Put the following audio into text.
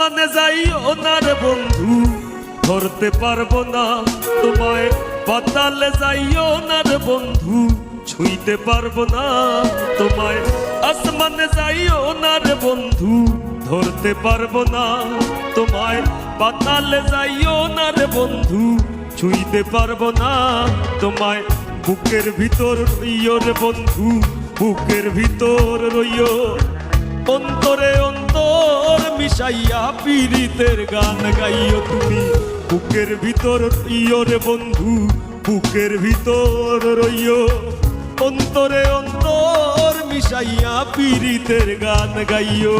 আসমানে যাইও না রে বন্ধু, ধরতে পারবো না তোমায়। পাতালে যাইও না রে বন্ধু, ছুঁইতে পারবো না তোমায়। আসমানে যাইও না রে বন্ধু, ধরতে পারবো না তোমায়। পাতালে যাইও না রে বন্ধু, ছুঁইতে পারবো না তোমায়। বুকের ভিতর রইও রে বন্ধু, বুকের ভিতর রইও। অন্তরে অন্তর মিশাইয়া পীড়িতের গান গাইও তুমি। বুকের ভিতর রইও রে বন্ধু, বুকের ভিতর রইও। অন্তরে অন্তর মিশাইয়া পীড়িতের গান গাইও।